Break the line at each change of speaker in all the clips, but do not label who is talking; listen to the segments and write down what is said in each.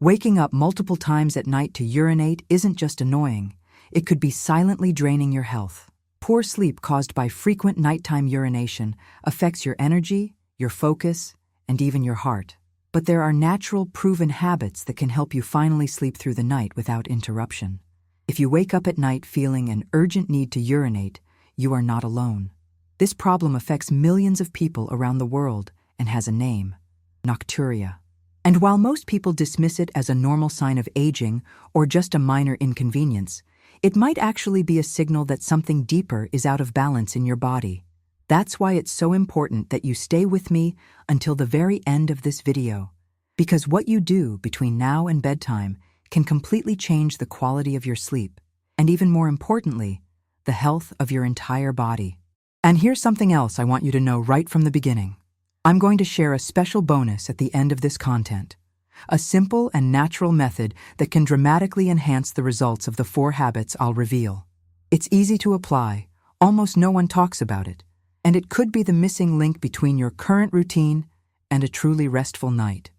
Waking up multiple times at night to urinate isn't just annoying, it could be silently draining your health. Poor sleep caused by frequent nighttime urination affects your energy, your focus, and even your heart. But there are natural, proven habits that can help you finally sleep through the night without interruption. If you wake up at night feeling an urgent need to urinate, you are not alone. This problem affects millions of people around the world and has a name: nocturia. And while most people dismiss it as a normal sign of aging or just a minor inconvenience, it might actually be a signal that something deeper is out of balance in your body. That's why it's so important that you stay with me until the very end of this video, because what you do between now and bedtime can completely change the quality of your sleep, and even more importantly, the health of your entire body. And here's something else I want you to know right from the beginning. I'm going to share a special bonus at the end of this content, a simple and natural method that can dramatically enhance the results of the 4 habits I'll reveal. It's easy to apply, almost no one talks about it, and it could be the missing link between your current routine and a truly restful night.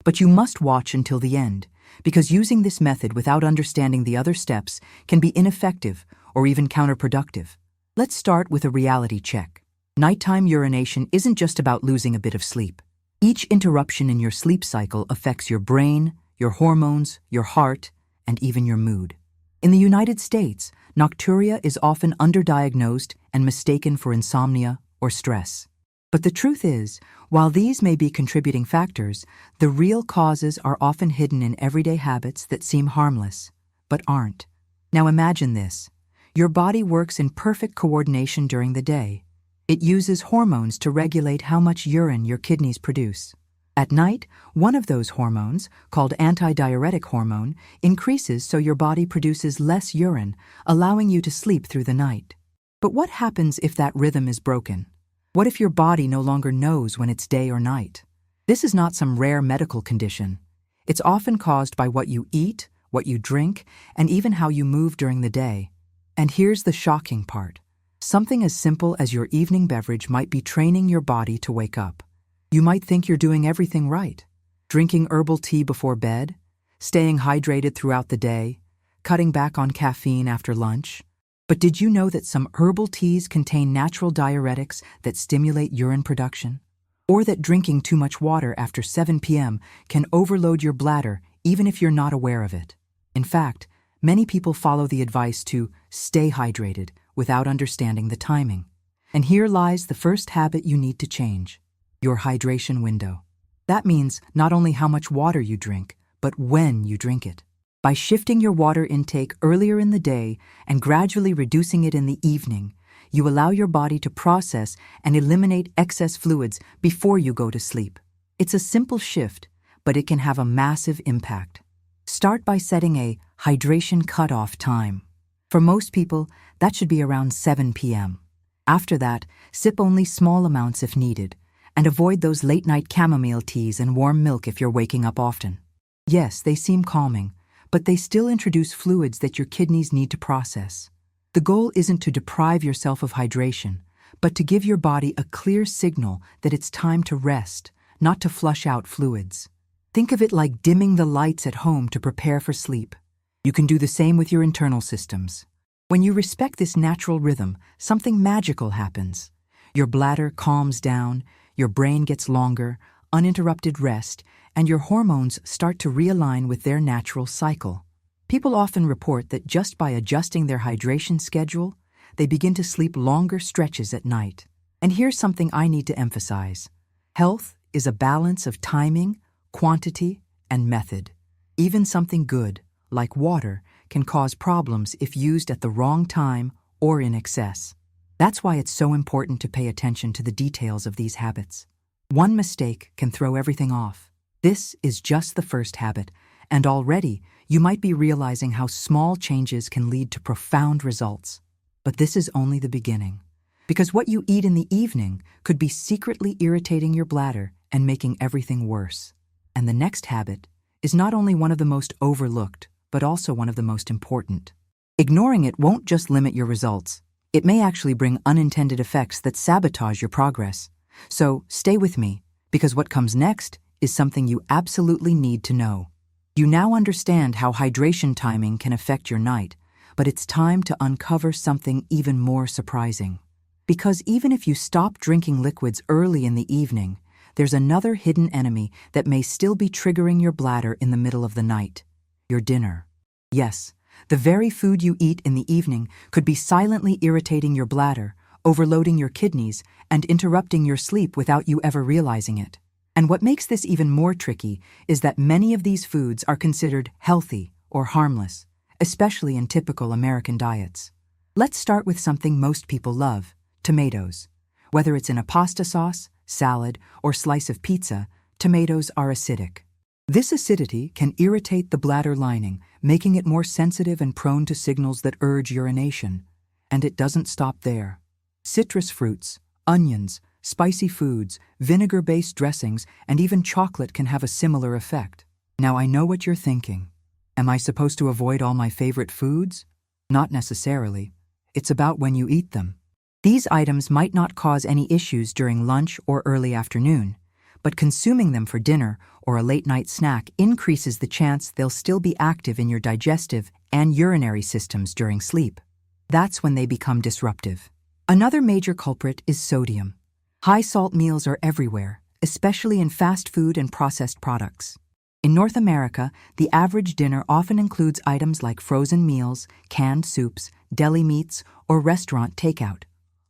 But you must watch until the end, because using this method without understanding the other steps can be ineffective or even counterproductive. Let's start with a reality check. Nighttime urination isn't just about losing a bit of sleep. Each interruption in your sleep cycle affects your brain, your hormones, your heart, and even your mood. In the United States, nocturia is often underdiagnosed and mistaken for insomnia or stress. But the truth is, while these may be contributing factors, the real causes are often hidden in everyday habits that seem harmless, but aren't. Now imagine this. Your body works in perfect coordination during the day. It uses hormones to regulate how much urine your kidneys produce. At night, one of those hormones, called antidiuretic hormone, increases so your body produces less urine, allowing you to sleep through the night. But what happens if that rhythm is broken? What if your body no longer knows when it's day or night? This is not some rare medical condition. It's often caused by what you eat, what you drink, and even how you move during the day. And here's the shocking part. Something as simple as your evening beverage might be training your body to wake up. You might think you're doing everything right. Drinking herbal tea before bed, staying hydrated throughout the day, cutting back on caffeine after lunch. But did you know that some herbal teas contain natural diuretics that stimulate urine production? Or that drinking too much water after 7 p.m. can overload your bladder even if you're not aware of it? In fact, many people follow the advice to stay hydrated without understanding the timing. And here lies the first habit you need to change: your hydration window. That means not only how much water you drink, but when you drink it. By shifting your water intake earlier in the day and gradually reducing it in the evening, you allow your body to process and eliminate excess fluids before you go to sleep. It's a simple shift, but it can have a massive impact. Start by setting a hydration cutoff time. For most people, that should be around 7 p.m. After that, sip only small amounts if needed, and avoid those late-night chamomile teas and warm milk if you're waking up often. Yes, they seem calming, but they still introduce fluids that your kidneys need to process. The goal isn't to deprive yourself of hydration, but to give your body a clear signal that it's time to rest, not to flush out fluids. Think of it like dimming the lights at home to prepare for sleep. You can do the same with your internal systems. When you respect this natural rhythm, something magical happens. Your bladder calms down, your brain gets longer, uninterrupted rest, and your hormones start to realign with their natural cycle. People often report that just by adjusting their hydration schedule, they begin to sleep longer stretches at night. And here's something I need to emphasize. Health is a balance of timing, quantity, and method. Even something good, like water, can cause problems if used at the wrong time or in excess. That's why it's so important to pay attention to the details of these habits. One mistake can throw everything off. This is just the first habit, and already you might be realizing how small changes can lead to profound results. But this is only the beginning, because what you eat in the evening could be secretly irritating your bladder and making everything worse. And the next habit is not only one of the most overlooked, but also one of the most important. Ignoring it won't just limit your results. It may actually bring unintended effects that sabotage your progress. So stay with me, because what comes next is something you absolutely need to know. You now understand how hydration timing can affect your night, but it's time to uncover something even more surprising. Because even if you stop drinking liquids early in the evening, there's another hidden enemy that may still be triggering your bladder in the middle of the night: your dinner. Yes, the very food you eat in the evening could be silently irritating your bladder, overloading your kidneys, and interrupting your sleep without you ever realizing it. And what makes this even more tricky is that many of these foods are considered healthy or harmless, especially in typical American diets. Let's start with something most people love: tomatoes. Whether it's in a pasta sauce, salad, or slice of pizza, tomatoes are acidic. This acidity can irritate the bladder lining, making it more sensitive and prone to signals that urge urination. And it doesn't stop there. Citrus fruits, onions, spicy foods, vinegar-based dressings, and even chocolate can have a similar effect. Now I know what you're thinking. Am I supposed to avoid all my favorite foods? Not necessarily. It's about when you eat them. These items might not cause any issues during lunch or early afternoon, but consuming them for dinner or a late-night snack increases the chance they'll still be active in your digestive and urinary systems during sleep. That's when they become disruptive. Another major culprit is sodium. High-salt meals are everywhere, especially in fast food and processed products. In North America, the average dinner often includes items like frozen meals, canned soups, deli meats, or restaurant takeout,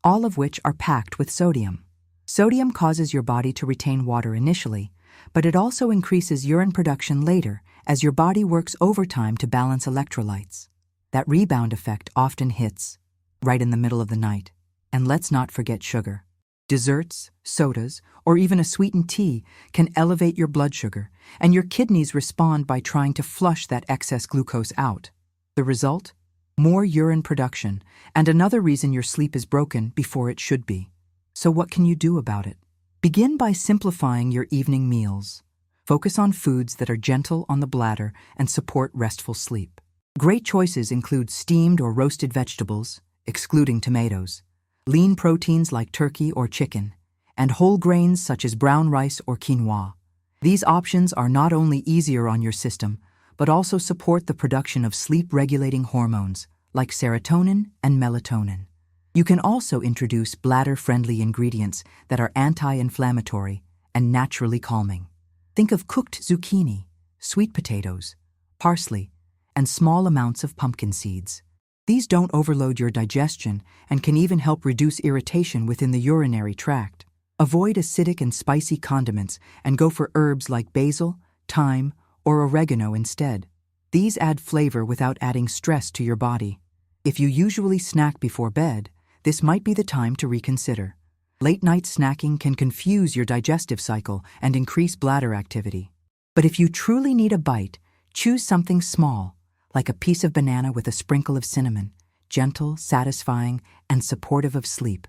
all of which are packed with sodium. Sodium causes your body to retain water initially, but it also increases urine production later as your body works overtime to balance electrolytes. That rebound effect often hits right in the middle of the night. And let's not forget sugar. Desserts, sodas, or even a sweetened tea can elevate your blood sugar, and your kidneys respond by trying to flush that excess glucose out. The result? More urine production, and another reason your sleep is broken before it should be. So what can you do about it? Begin by simplifying your evening meals. Focus on foods that are gentle on the bladder and support restful sleep. Great choices include steamed or roasted vegetables, excluding tomatoes, lean proteins like turkey or chicken, and whole grains such as brown rice or quinoa. These options are not only easier on your system, but also support the production of sleep-regulating hormones like serotonin and melatonin. You can also introduce bladder-friendly ingredients that are anti-inflammatory and naturally calming. Think of cooked zucchini, sweet potatoes, parsley, and small amounts of pumpkin seeds. These don't overload your digestion and can even help reduce irritation within the urinary tract. Avoid acidic and spicy condiments and go for herbs like basil, thyme, or oregano instead. These add flavor without adding stress to your body. If you usually snack before bed, this might be the time to reconsider. Late-night snacking can confuse your digestive cycle and increase bladder activity. But if you truly need a bite, choose something small, like a piece of banana with a sprinkle of cinnamon, gentle, satisfying, and supportive of sleep.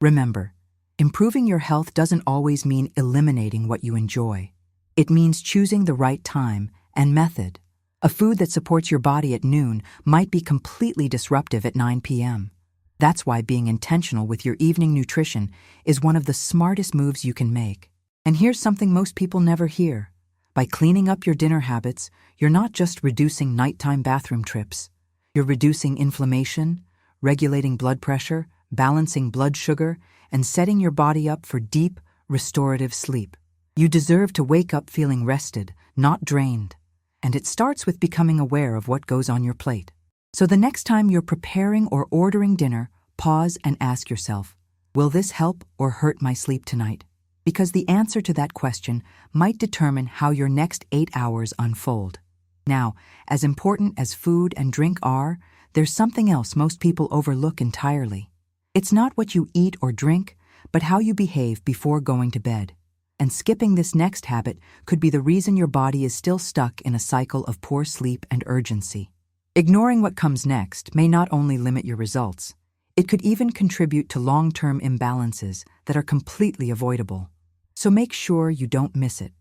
Remember, improving your health doesn't always mean eliminating what you enjoy. It means choosing the right time and method. A food that supports your body at noon might be completely disruptive at 9 p.m. That's why being intentional with your evening nutrition is one of the smartest moves you can make. And here's something most people never hear. By cleaning up your dinner habits, you're not just reducing nighttime bathroom trips. You're reducing inflammation, regulating blood pressure, balancing blood sugar, and setting your body up for deep, restorative sleep. You deserve to wake up feeling rested, not drained. And it starts with becoming aware of what goes on your plate. So the next time you're preparing or ordering dinner, pause and ask yourself, will this help or hurt my sleep tonight? Because the answer to that question might determine how your next 8 hours unfold. Now, as important as food and drink are, there's something else most people overlook entirely. It's not what you eat or drink, but how you behave before going to bed. And skipping this next habit could be the reason your body is still stuck in a cycle of poor sleep and urgency. Ignoring what comes next may not only limit your results, it could even contribute to long-term imbalances that are completely avoidable. So make sure you don't miss it.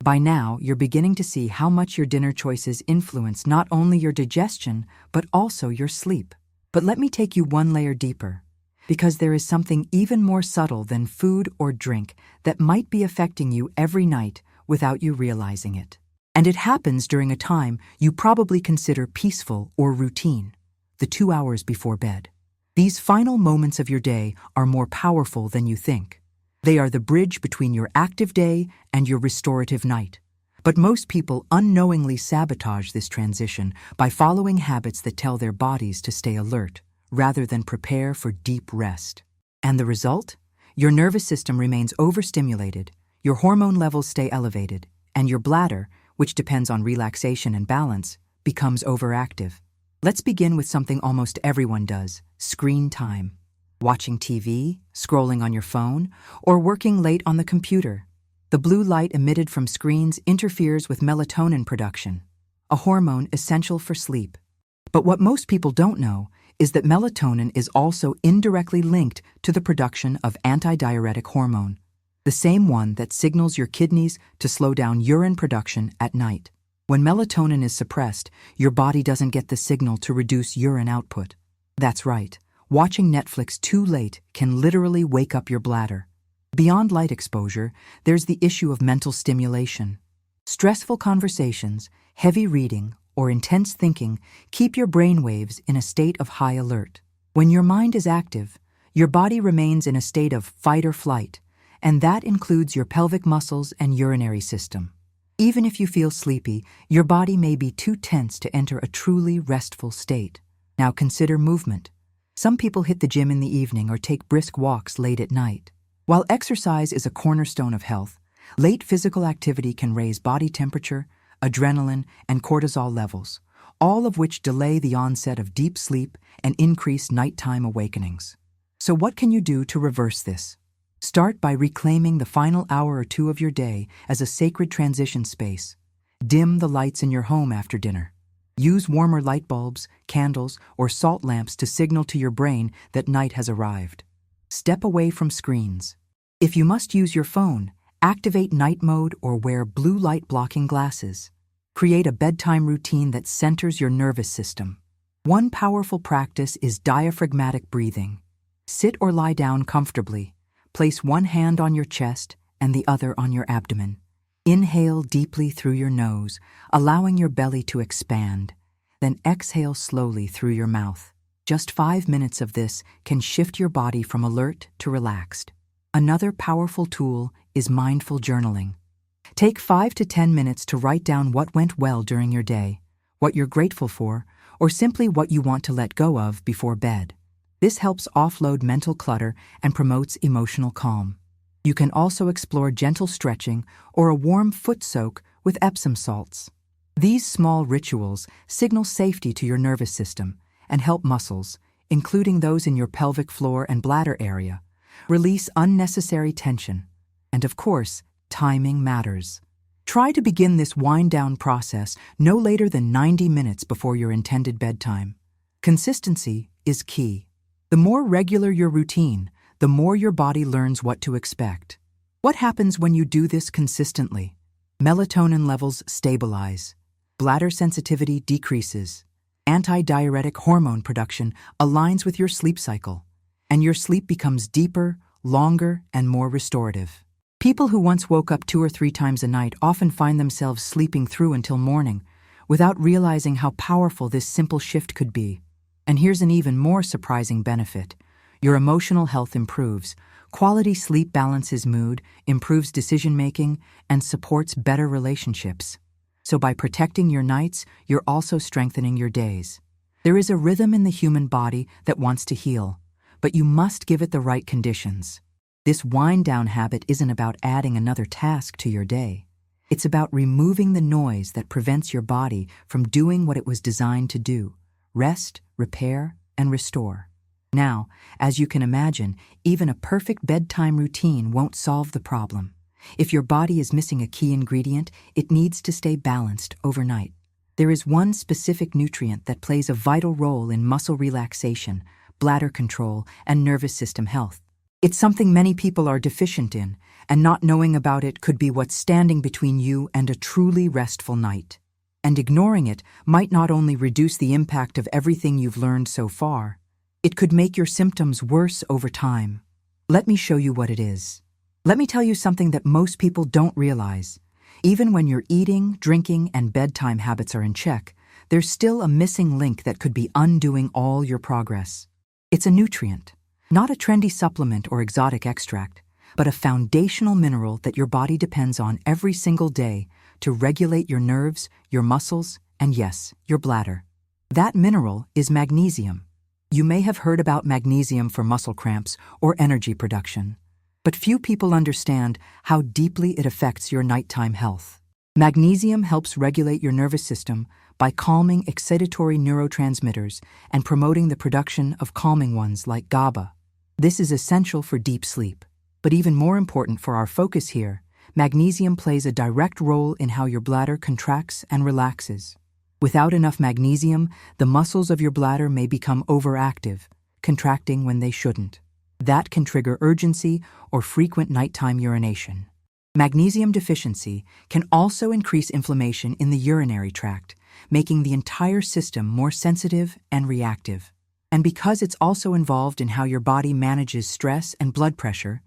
By now, you're beginning to see how much your dinner choices influence not only your digestion, but also your sleep. But let me take you one layer deeper, because there is something even more subtle than food or drink that might be affecting you every night without you realizing it. And it happens during a time you probably consider peaceful or routine, the 2 hours before bed. These final moments of your day are more powerful than you think. They are the bridge between your active day and your restorative night. But most people unknowingly sabotage this transition by following habits that tell their bodies to stay alert, rather than prepare for deep rest. And the result? Your nervous system remains overstimulated, your hormone levels stay elevated, and your bladder, which depends on relaxation and balance, becomes overactive. Let's begin with something almost everyone does: screen time. Watching TV, scrolling on your phone, or working late on the computer. The blue light emitted from screens interferes with melatonin production, a hormone essential for sleep. But what most people don't know is that melatonin is also indirectly linked to the production of antidiuretic hormone, the same one that signals your kidneys to slow down urine production at night. When melatonin is suppressed, your body doesn't get the signal to reduce urine output. That's right, watching Netflix too late can literally wake up your bladder. Beyond light exposure, there's the issue of mental stimulation. Stressful conversations, heavy reading, or intense thinking keep your brain waves in a state of high alert. When your mind is active, your body remains in a state of fight or flight, and that includes your pelvic muscles and urinary system. Even if you feel sleepy, your body may be too tense to enter a truly restful state. Now consider movement. Some people hit the gym in the evening or take brisk walks late at night. While exercise is a cornerstone of health, late physical activity can raise body temperature, adrenaline, and cortisol levels, all of which delay the onset of deep sleep and increase nighttime awakenings. So what can you do to reverse this? Start by reclaiming the final hour or two of your day as a sacred transition space. Dim the lights in your home after dinner. Use warmer light bulbs, candles, or salt lamps to signal to your brain that night has arrived. Step away from screens. If you must use your phone, activate night mode or wear blue light blocking glasses. Create a bedtime routine that centers your nervous system. One powerful practice is diaphragmatic breathing. Sit or lie down comfortably. Place one hand on your chest and the other on your abdomen. Inhale deeply through your nose, allowing your belly to expand. Then exhale slowly through your mouth. Just 5 minutes of this can shift your body from alert to relaxed. Another powerful tool is mindful journaling. Take 5 to 10 minutes to write down what went well during your day, what you're grateful for, or simply what you want to let go of before bed. This helps offload mental clutter and promotes emotional calm. You can also explore gentle stretching or a warm foot soak with Epsom salts. These small rituals signal safety to your nervous system and help muscles, including those in your pelvic floor and bladder area, release unnecessary tension. And of course, timing matters. Try to begin this wind-down process no later than 90 minutes before your intended bedtime. Consistency is key. The more regular your routine, the more your body learns what to expect. What happens when you do this consistently? Melatonin levels stabilize. Bladder sensitivity decreases. Antidiuretic hormone production aligns with your sleep cycle, and your sleep becomes deeper, longer, and more restorative. People who once woke up 2 or 3 times a night often find themselves sleeping through until morning, without realizing how powerful this simple shift could be. And here's an even more surprising benefit. Your emotional health improves. Quality sleep balances mood, improves decision-making, and supports better relationships. So by protecting your nights, you're also strengthening your days. There is a rhythm in the human body that wants to heal, but you must give it the right conditions. This wind-down habit isn't about adding another task to your day. It's about removing the noise that prevents your body from doing what it was designed to do: rest, repair, and restore. Now, as you can imagine, even a perfect bedtime routine won't solve the problem. If your body is missing a key ingredient, it needs to stay balanced overnight. There is one specific nutrient that plays a vital role in muscle relaxation, bladder control, and nervous system health. It's something many people are deficient in, and not knowing about it could be what's standing between you and a truly restful night. And ignoring it might not only reduce the impact of everything you've learned so far, it could make your symptoms worse over time. Let me show you what it is. Let me tell you something that most people don't realize. Even when your eating, drinking, and bedtime habits are in check, there's still a missing link that could be undoing all your progress. It's a nutrient, not a trendy supplement or exotic extract, but a foundational mineral that your body depends on every single day to regulate your nerves, your muscles, and yes, your bladder. That mineral is magnesium. You may have heard about magnesium for muscle cramps or energy production, but few people understand how deeply it affects your nighttime health. Magnesium helps regulate your nervous system by calming excitatory neurotransmitters and promoting the production of calming ones like GABA. This is essential for deep sleep. But even more important for our focus here, magnesium plays a direct role in how your bladder contracts and relaxes. Without enough magnesium, the muscles of your bladder may become overactive, contracting when they shouldn't. That can trigger urgency or frequent nighttime urination. Magnesium deficiency can also increase inflammation in the urinary tract, making the entire system more sensitive and reactive. And because it's also involved in how your body manages stress and blood pressure,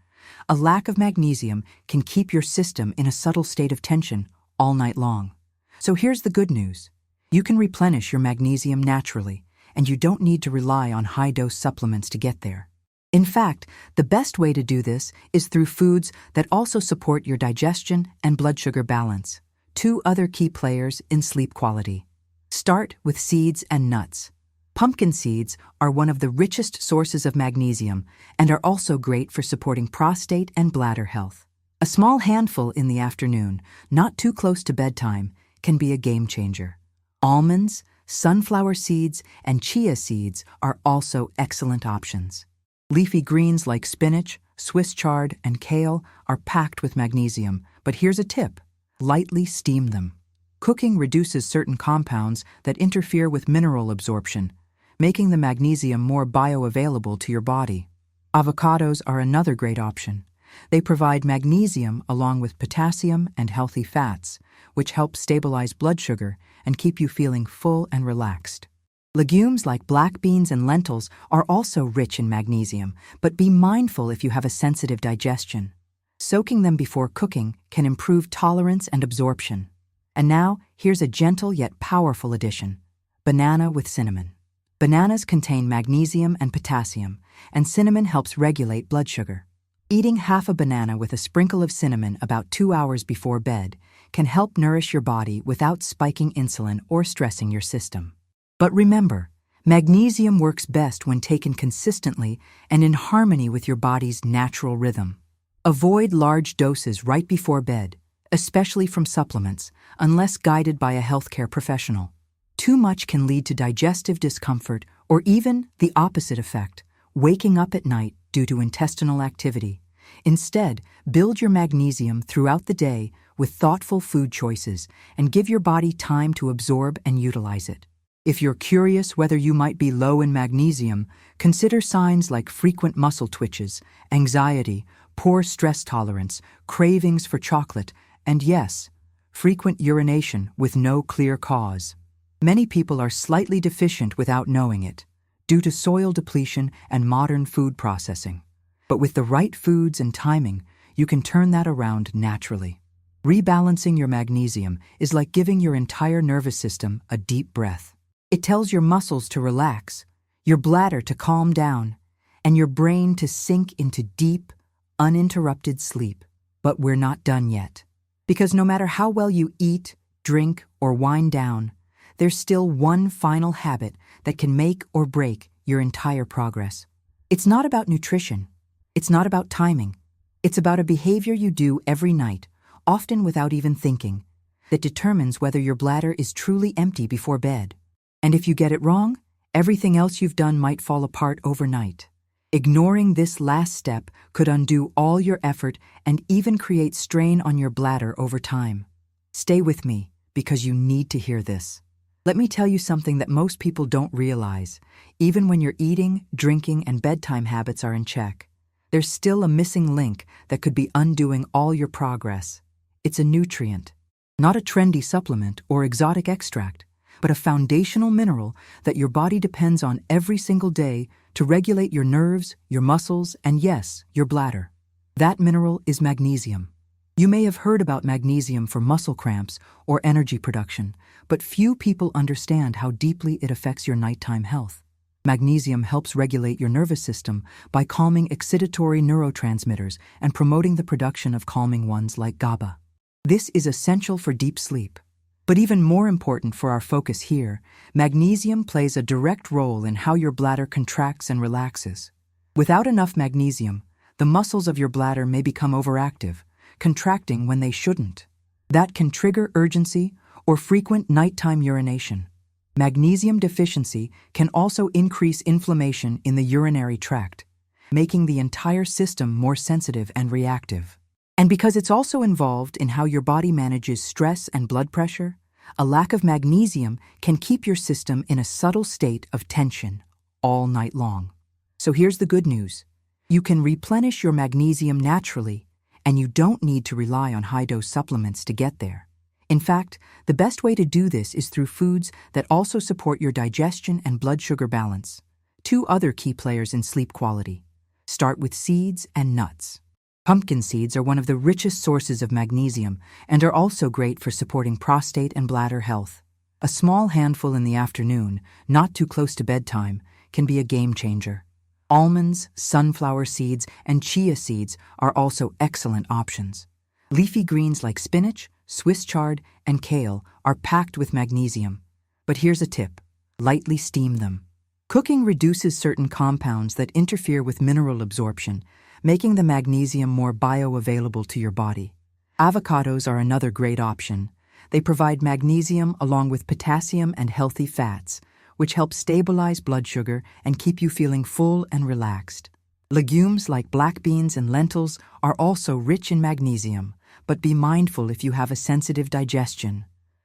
a lack of magnesium can keep your system in a subtle state of tension all night long. So here's the good news. You can replenish your magnesium naturally, and you don't need to rely on high-dose supplements to get there. In fact, the best way to do this is through foods that also support your digestion and blood sugar balance, two other key players in sleep quality. Start with seeds and nuts. Pumpkin seeds are one of the richest sources of magnesium and are also great for supporting prostate and bladder health. A small handful in the afternoon, not too close to bedtime, can be a game changer. Almonds, sunflower seeds, and chia seeds are also excellent options. Leafy greens like spinach, Swiss chard, and kale are packed with magnesium, but here's a tip: lightly steam them. Cooking reduces certain compounds that interfere with mineral absorption, making the magnesium more bioavailable to your body. Avocados are another great option. They provide magnesium along with potassium and healthy fats, which help stabilize blood sugar and keep you feeling full and relaxed. Legumes like black beans and lentils are also rich in magnesium, but be mindful if you have a sensitive digestion. Soaking them before cooking can improve tolerance and absorption. And now, here's a gentle yet powerful addition: banana with cinnamon. Bananas contain magnesium and potassium, and cinnamon helps regulate blood sugar. Eating half a banana with a sprinkle of cinnamon about 2 hours before bed can help nourish your body without spiking insulin or stressing your system. But remember, magnesium works best when taken consistently and in harmony with your body's natural rhythm. Avoid large doses right before bed, especially from supplements, unless guided by a healthcare professional. Too much can lead to digestive discomfort or even the opposite effect, waking up at night due to intestinal activity. Instead, build your magnesium throughout the day with thoughtful food choices and give your body time to absorb and utilize it. If you're curious whether you might be low in magnesium, consider signs like frequent muscle twitches, anxiety, poor stress tolerance, cravings for chocolate, and yes, frequent urination with no clear cause. Many people are slightly deficient without knowing it, due to soil depletion and modern food processing. But with the right foods and timing, you can turn that around naturally. Rebalancing your magnesium is like giving your entire nervous system a deep breath. It tells your muscles to relax, your bladder to calm down, and your brain to sink into deep, uninterrupted sleep. But we're not done yet. Because no matter how well you eat, drink, or wind down, there's still one final habit that can make or break your entire progress. It's not about nutrition. It's not about timing. It's about a behavior you do every night, often without even thinking, that determines whether your bladder is truly empty before bed. And if you get it wrong, everything else you've done might fall apart overnight. Ignoring this last step could undo all your effort and even create strain on your bladder over time. Stay with me, because you need to hear this. Let me tell you something that most people don't realize. Even when your eating, drinking, and bedtime habits are in check, there's still a missing link that could be undoing all your progress. It's a nutrient, not a trendy supplement or exotic extract, but a foundational mineral that your body depends on every single day to regulate your nerves, your muscles, and yes, your bladder. That mineral is magnesium. You may have heard about magnesium for muscle cramps or energy production, but few people understand how deeply it affects your nighttime health. Magnesium helps regulate your nervous system by calming excitatory neurotransmitters and promoting the production of calming ones like GABA. This is essential for deep sleep. But even more important for our focus here, magnesium plays a direct role in how your bladder contracts and relaxes. Without enough magnesium, the muscles of your bladder may become overactive, contracting when they shouldn't. That can trigger urgency or frequent nighttime urination. Magnesium deficiency can also increase inflammation in the urinary tract, making the entire system more sensitive and reactive. And because it's also involved in how your body manages stress and blood pressure, a lack of magnesium can keep your system in a subtle state of tension all night long. So here's the good news. You can replenish your magnesium naturally, and you don't need to rely on high-dose supplements to get there. In fact, the best way to do this is through foods that also support your digestion and blood sugar balance. Two other key players in sleep quality. Start with seeds and nuts. Pumpkin seeds are one of the richest sources of magnesium and are also great for supporting prostate and bladder health. A small handful in the afternoon, not too close to bedtime, can be a game changer. Almonds, sunflower seeds, and chia seeds are also excellent options. Leafy greens like spinach, Swiss chard, and kale are packed with magnesium. But here's a tip: lightly steam them. Cooking reduces certain compounds that interfere with mineral absorption, making the magnesium more bioavailable to your body. Avocados are another great option. They provide magnesium along with potassium and healthy fats, which help stabilize blood sugar and keep you feeling full and relaxed. Legumes like black beans and lentils are also rich in magnesium, but be mindful if you have a sensitive digestion.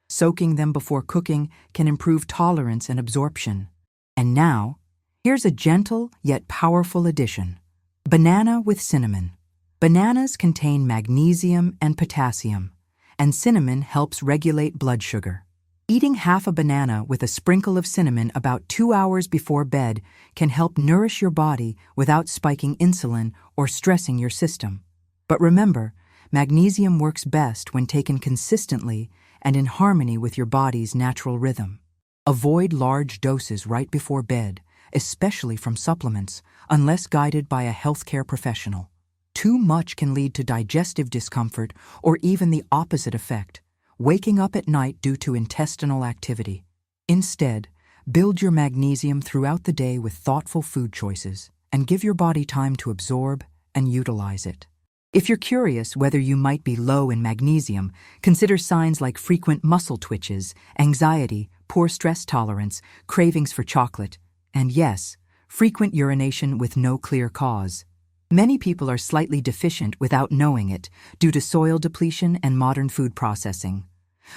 Soaking them before cooking can improve tolerance and absorption. And now, here's a gentle yet powerful addition: banana with cinnamon. Bananas contain magnesium and potassium, and cinnamon helps regulate blood sugar. Eating half a banana with a sprinkle of cinnamon about 2 hours before bed can help nourish your body without spiking insulin or stressing your system. But remember, magnesium works best when taken consistently and in harmony with your body's natural rhythm. Avoid large doses right before bed, especially from supplements, unless guided by a healthcare professional. Too much can lead to digestive discomfort or even the opposite effect, waking up at night due to intestinal activity. Instead, build your magnesium throughout the day with thoughtful food choices and give your body time to absorb and utilize it. If you're curious whether you might be low in magnesium, consider signs like frequent muscle twitches, anxiety, poor stress tolerance, cravings for chocolate, and yes, frequent urination with no clear cause. Many people are slightly deficient without knowing it due to soil depletion and modern food processing.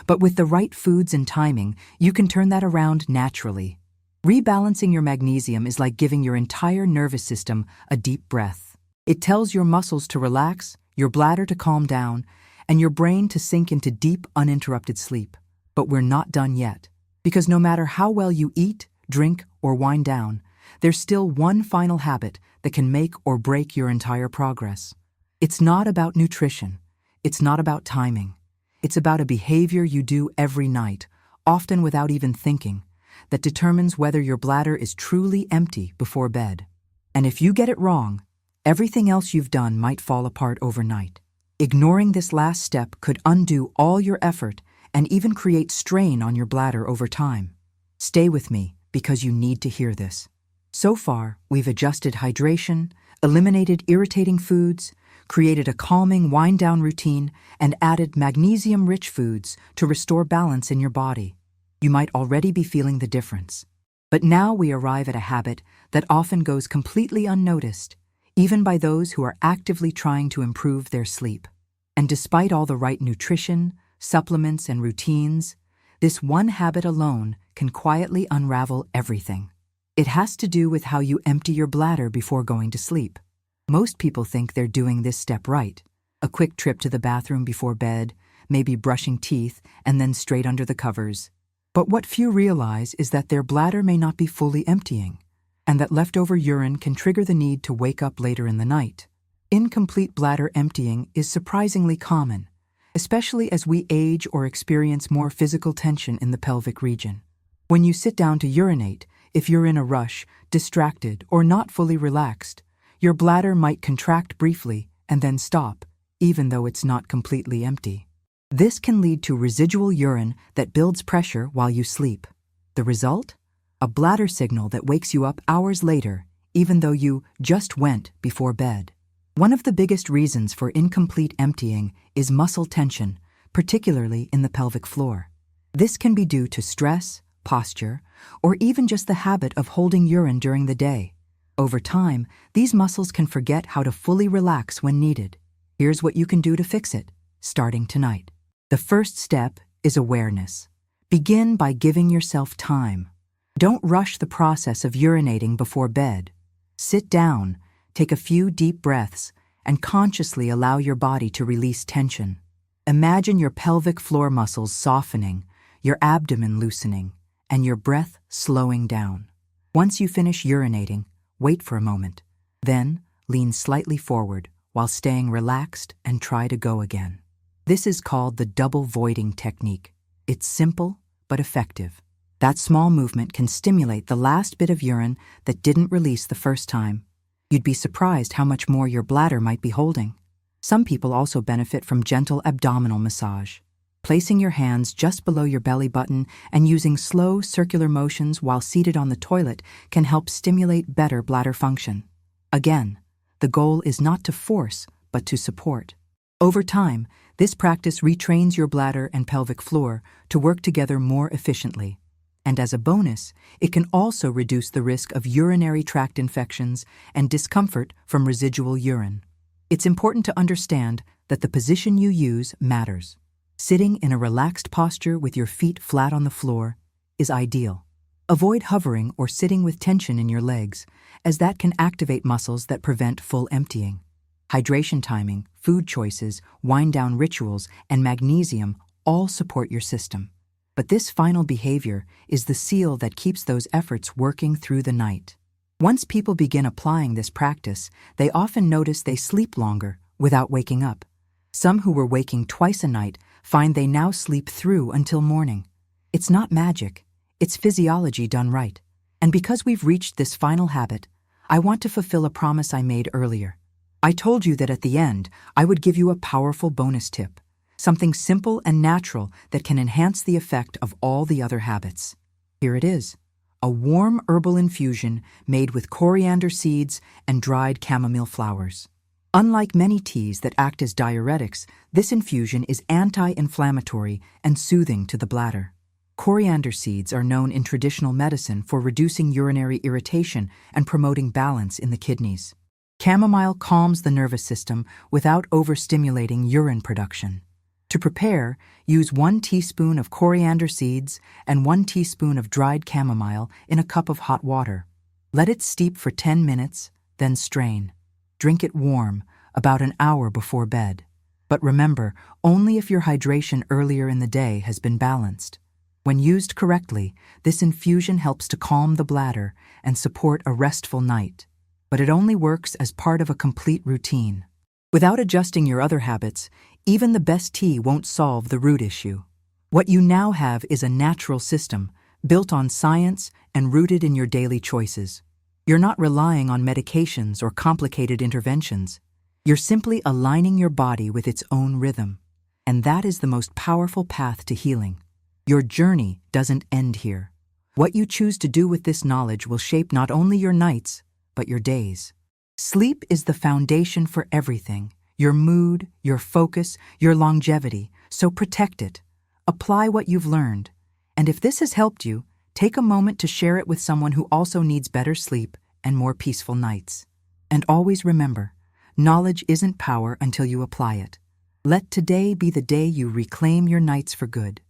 But with the right foods and timing, you can turn that around naturally. Rebalancing your magnesium is like giving your entire nervous system a deep breath. It tells your muscles to relax, your bladder to calm down, and your brain to sink into deep, uninterrupted sleep. But we're not done yet, because no matter how well you eat, drink, or wind down, there's still one final habit that can make or break your entire progress. It's not about nutrition. It's not about timing. It's about a behavior you do every night, often without even thinking, that determines whether your bladder is truly empty before bed. And if you get it wrong, everything else you've done might fall apart overnight. Ignoring this last step could undo all your effort and even create strain on your bladder over time. Stay with me, because you need to hear this. So far, we've adjusted hydration, eliminated irritating foods, created a calming wind-down routine, and added magnesium-rich foods to restore balance in your body. You might already be feeling the difference. But now we arrive at a habit that often goes completely unnoticed, even by those who are actively trying to improve their sleep. And despite all the right nutrition, supplements, and routines, this one habit alone can quietly unravel everything. It has to do with how you empty your bladder before going to sleep. Most people think they're doing this step right. A quick trip to the bathroom before bed, maybe brushing teeth, and then straight under the covers. But what few realize is that their bladder may not be fully emptying, and that leftover urine can trigger the need to wake up later in the night. Incomplete bladder emptying is surprisingly common, especially as we age or experience more physical tension in the pelvic region. When you sit down to urinate, if you're in a rush, distracted, or not fully relaxed, your bladder might contract briefly and then stop, even though it's not completely empty. This can lead to residual urine that builds pressure while you sleep. The result? A bladder signal that wakes you up hours later, even though you just went before bed. One of the biggest reasons for incomplete emptying is muscle tension, particularly in the pelvic floor. This can be due to stress, posture, or even just the habit of holding urine during the day. Over time, these muscles can forget how to fully relax when needed. Here's what you can do to fix it, starting tonight. The first step is awareness. Begin by giving yourself time. Don't rush the process of urinating before bed. Sit down, take a few deep breaths, and consciously allow your body to release tension. Imagine your pelvic floor muscles softening, your abdomen loosening, and your breath slowing down. Once you finish urinating, wait for a moment. Then, lean slightly forward while staying relaxed and try to go again. This is called the double voiding technique. It's simple but effective. That small movement can stimulate the last bit of urine that didn't release the first time. You'd be surprised how much more your bladder might be holding. Some people also benefit from gentle abdominal massage. Placing your hands just below your belly button and using slow circular motions while seated on the toilet can help stimulate better bladder function. Again, the goal is not to force, but to support. Over time, this practice retrains your bladder and pelvic floor to work together more efficiently. And as a bonus, it can also reduce the risk of urinary tract infections and discomfort from residual urine. It's important to understand that the position you use matters. Sitting in a relaxed posture with your feet flat on the floor is ideal. Avoid hovering or sitting with tension in your legs, as that can activate muscles that prevent full emptying. Hydration timing, food choices, wind-down rituals, and magnesium all support your system. But this final behavior is the seal that keeps those efforts working through the night. Once people begin applying this practice, they often notice they sleep longer without waking up. Some who were waking twice a night find they now sleep through until morning. It's not magic, it's physiology done right. And because we've reached this final habit, I want to fulfill a promise I made earlier. I told you that at the end, I would give you a powerful bonus tip. Something simple and natural that can enhance the effect of all the other habits. Here it is, a warm herbal infusion made with coriander seeds and dried chamomile flowers. Unlike many teas that act as diuretics, this infusion is anti-inflammatory and soothing to the bladder. Coriander seeds are known in traditional medicine for reducing urinary irritation and promoting balance in the kidneys. Chamomile calms the nervous system without overstimulating urine production. To prepare, use 1 teaspoon of coriander seeds and 1 teaspoon of dried chamomile in a cup of hot water. Let it steep for 10 minutes, then strain. Drink it warm, about an hour before bed. But remember, only if your hydration earlier in the day has been balanced. When used correctly, this infusion helps to calm the bladder and support a restful night. But it only works as part of a complete routine. Without adjusting your other habits, even the best tea won't solve the root issue. What you now have is a natural system, built on science and rooted in your daily choices. You're not relying on medications or complicated interventions. You're simply aligning your body with its own rhythm. And that is the most powerful path to healing. Your journey doesn't end here. What you choose to do with this knowledge will shape not only your nights, but your days. Sleep is the foundation for everything. Your mood, your focus, your longevity. So protect it. Apply what you've learned. And if this has helped you, take a moment to share it with someone who also needs better sleep and more peaceful nights. And always remember, knowledge isn't power until you apply it. Let today be the day you reclaim your nights for good.